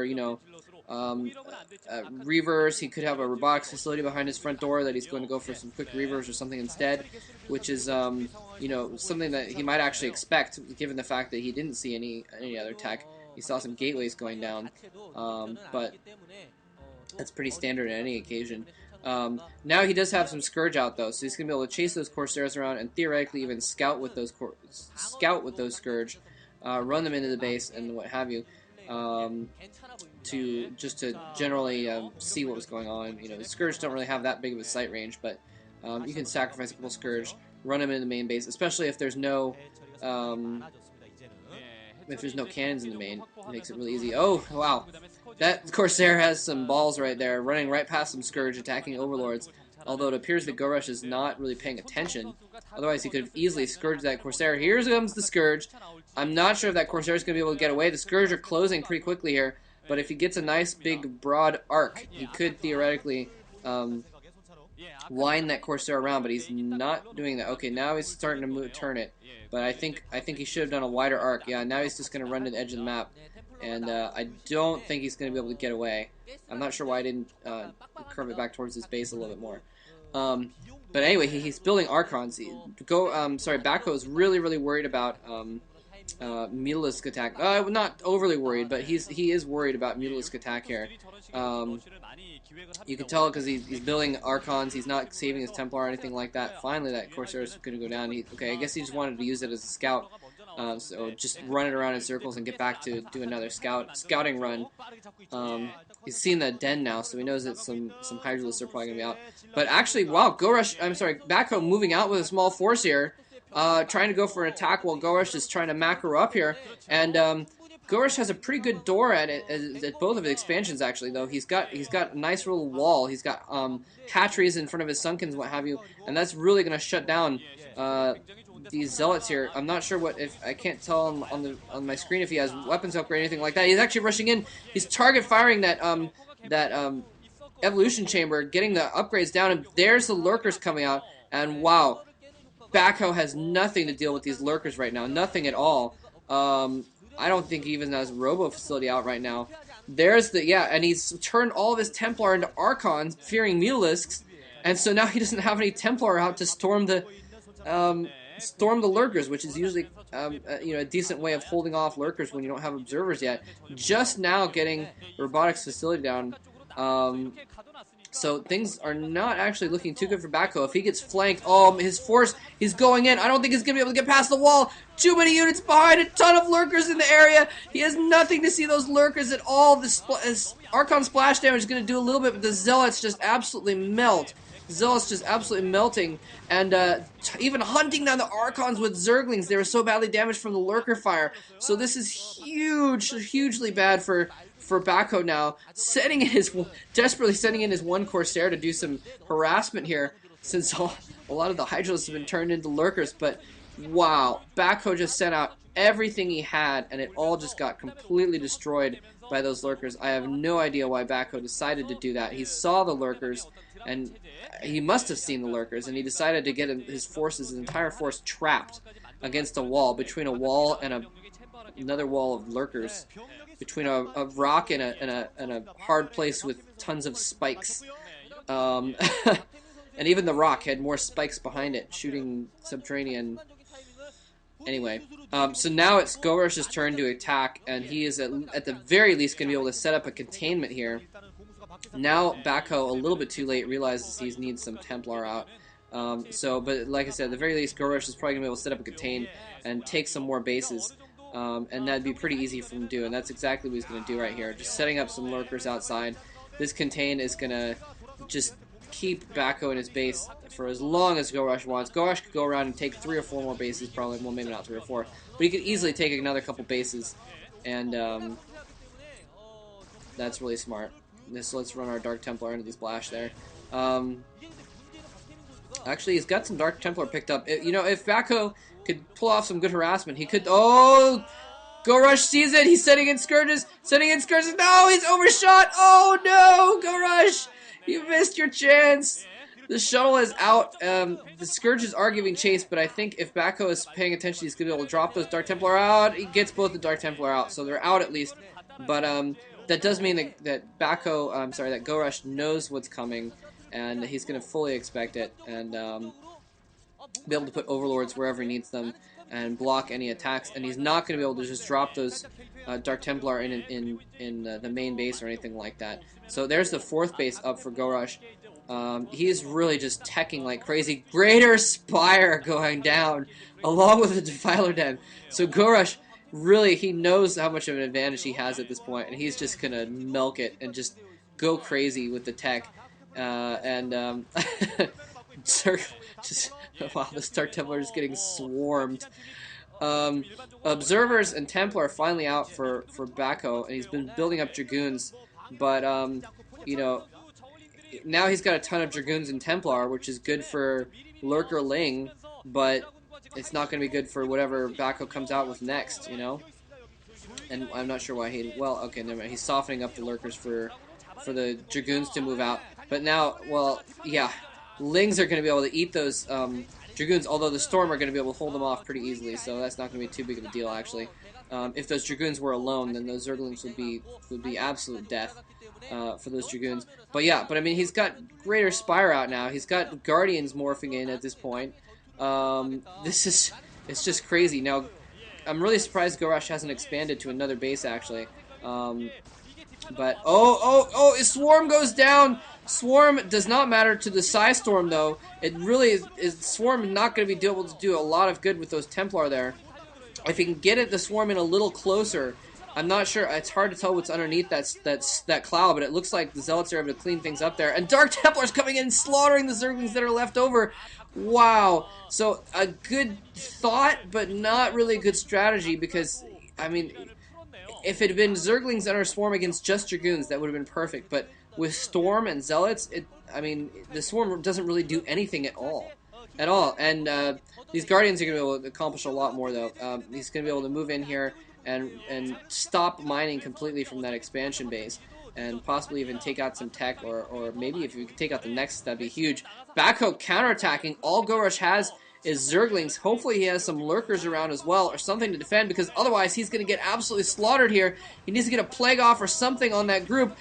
you know, reavers. He could have a robotics facility behind his front door that he's going to go for some quick reavers or something instead, which is, you know, something that he might actually expect, given the fact that he didn't see any other tech. He saw some gateways going down, but that's pretty standard at any occasion. Now he does have some Scourge out though, so he's gonna be able to chase those Corsairs around and theoretically even scout with those Scourge, run them into the base and what have you, to generally see what was going on. You know, the Scourge don't really have that big of a sight range, but you can sacrifice a couple Scourge, run them into the main base, especially if there's no cannons in the main. It makes it really easy. Oh wow. That Corsair has some balls right there, running right past some Scourge, attacking Overlords. Although it appears that GoRush is not really paying attention. Otherwise, he could have easily Scourged that Corsair. Here comes the Scourge. I'm not sure if that Corsair is going to be able to get away. The Scourge are closing pretty quickly here. But if he gets a nice, big, broad arc, he could theoretically wind that Corsair around. But he's not doing that. Okay, now he's starting to turn it. But I think he should have done a wider arc. Yeah, now he's just going to run to the edge of the map. And I don't think he's going to be able to get away. I'm not sure why I didn't curve it back towards his base a little bit more. But anyway, he's building Archons. Backho is really worried about Mutalisk attack. Not overly worried, but he is worried about Mutalisk attack here. You can tell because he's building Archons. He's not saving his Templar or anything like that. Finally, that Corsair is going to go down. I guess he just wanted to use it as a scout. So just run it around in circles and get back to do another scouting run. He's seen the den now, so he knows that some Hydralisks are probably going to be out. But actually, wow, Backho moving out with a small force here, trying to go for an attack while GoRush is trying to macro up here. And GoRush has a pretty good door at both of his expansions, actually, though. He's got a nice little wall. He's got hatcheries in front of his Sunkens and what have you, and that's really going to shut down these Zealots here. I'm not sure I can't tell on my screen if he has weapons upgrade or anything like that. He's actually rushing in. He's target firing that evolution chamber, getting the upgrades down, and there's the lurkers coming out. And wow, Backho has nothing to deal with these lurkers right now. Nothing at all. I don't think he even has Robo facility out right now. There's and he's turned all of his Templar into Archons, fearing Mutalisks, and so now he doesn't have any Templar out to storm the lurkers, which is usually a decent way of holding off lurkers when you don't have observers yet. Just now getting robotics facility down. So things are not actually looking too good for Backho. If he gets flanked, his force, he's going in. I don't think he's going to be able to get past the wall. Too many units behind, a ton of lurkers in the area. He has nothing to see those lurkers at all. This Archon splash damage is going to do a little bit, but the Zealots just absolutely melt. Zealots just absolutely melting, and even hunting down the Archons with Zerglings. They were so badly damaged from the lurker fire. So this is hugely bad for Backho now. Desperately sending in his one Corsair to do some harassment here, since a lot of the Hydralisks have been turned into lurkers. But wow, Backho just sent out everything he had, and it all just got completely destroyed by those lurkers. I have no idea why Backho decided to do that. He saw the lurkers, and he must have seen the lurkers, and he decided to get his entire force trapped against a wall, between a wall and another wall of lurkers, between a rock and a hard place with tons of spikes. And even the rock had more spikes behind it, shooting subterranean. Anyway, so now it's GoRush's turn to attack, and he is at the very least going to be able to set up a containment here. Now Backho, a little bit too late, realizes he needs some Templar out. But like I said, at the very least, GoRush is probably going to be able to set up a contain and take some more bases. And that'd be pretty easy for him to do, and that's exactly what he's going to do right here. Just setting up some lurkers outside. This contain is going to just keep Backho in his base for as long as GoRush wants. GoRush could go around and take 3 or 4 more bases, probably. Well, maybe not 3 or 4. But he could easily take another couple bases, and that's really smart. So let's run our Dark Templar into the splash there. Actually, he's got some Dark Templar picked up. If Backho could pull off some good harassment, he could... Oh! GoRush sees it! He's setting in Scourges! No! He's overshot! Oh no! GoRush! You missed your chance! The shuttle is out. The Scourges are giving chase, but I think if Backho is paying attention, he's going to be able to drop those Dark Templar out. He gets both the Dark Templar out, so they're out at least. But that does mean that Backho, that GoRush knows what's coming, and he's going to fully expect it, and be able to put overlords wherever he needs them, and block any attacks. And he's not going to be able to just drop those Dark Templar in the main base or anything like that. So there's the 4th base up for GoRush. He's really just teching like crazy. Greater Spire going down, along with the Defiler Den. So GoRush, really, he knows how much of an advantage he has at this point, and he's just gonna milk it and just go crazy with the tech. Just wow, this Dark Templar is getting swarmed. Observers and Templar are finally out for Backho, and he's been building up Dragoons, but you know, now he's got a ton of Dragoons and Templar, which is good for Lurker Ling, but it's not going to be good for whatever Backho comes out with next, you know? And I'm not sure why he... Well, okay, never mind. He's softening up the Lurkers for the Dragoons to move out. But now, well, yeah, Lings are going to be able to eat those Dragoons, although the Storm are going to be able to hold them off pretty easily, so that's not going to be too big of a deal, actually. If those Dragoons were alone, then those Zerglings would be absolute death for those Dragoons. But yeah, I mean, he's got Greater Spire out now. He's got Guardians morphing in at this point. It's just crazy. Now, I'm really surprised GoRush hasn't expanded to another base, actually. But, his Swarm goes down! Swarm does not matter to the Psystorm, though. It really is Swarm not going to be able to do a lot of good with those Templar there. If he can get the Swarm in a little closer, I'm not sure. It's hard to tell what's underneath that cloud, but it looks like the Zealots are able to clean things up there. And Dark Templar's coming in and slaughtering the Zerglings that are left over. Wow. So, a good thought, but not really a good strategy, because, I mean, if it had been Zerglings under Swarm against just Dragoons, that would have been perfect. But with Storm and Zealots, I mean, the Swarm doesn't really do anything at all. And these Guardians are going to be able to accomplish a lot more, though. He's going to be able to move in here and stop mining completely from that expansion base, and possibly even take out some tech, or maybe if you could take out the Nexus, that'd be huge. Backho counterattacking. All GoRush has is Zerglings. Hopefully he has some Lurkers around as well, or something to defend, because otherwise he's going to get absolutely slaughtered here. He needs to get a Plague off or something on that group.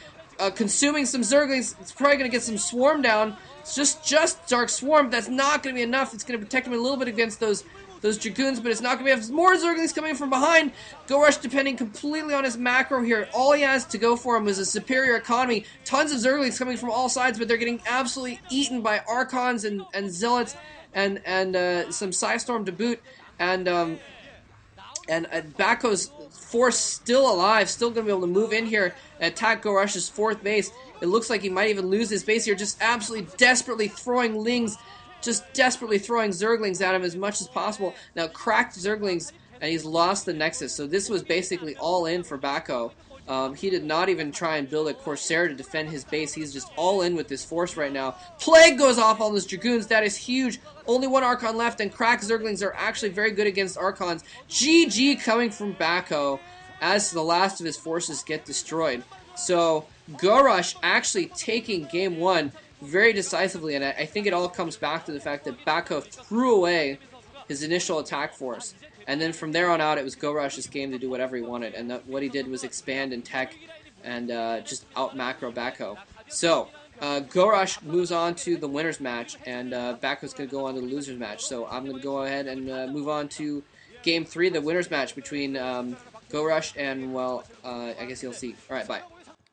Consuming some Zerglings, it's probably going to get some Swarm down. It's just Dark Swarm. That's not going to be enough. It's going to protect him a little bit against those Dragoons, but it's not going to be enough. More Zerglings coming from behind. GoRush depending completely on his macro here. All he has to go for him is a superior economy. Tons of Zerglings coming from all sides, but they're getting absolutely eaten by Archons and Zealots and some Psystorm to boot. And Backho's force still alive, still going to be able to move in here and attack GoRush's 4th base. It looks like he might even lose his base here, just absolutely desperately throwing Lings, just desperately throwing Zerglings at him as much as possible. Now, cracked Zerglings, and he's lost the Nexus, so this was basically all in for Backho. He did not even try and build a Corsair to defend his base. He's just all in with this force right now. Plague goes off on those Dragoons. That is huge. Only one Archon left, and cracked Zerglings are actually very good against Archons. GG coming from Backho as the last of his forces get destroyed. So, GoRush actually taking game 1 very decisively, and I think it all comes back to the fact that Backho threw away his initial attack force. And then from there on out, it was GoRush's game to do whatever he wanted. And what he did was expand and tech and just out-macro Backho. So, GoRush moves on to the winner's match, and Backho's going to go on to the loser's match. So I'm going to go ahead and move on to Game 3, the winner's match between GoRush and, well, I guess you'll see. Alright, bye.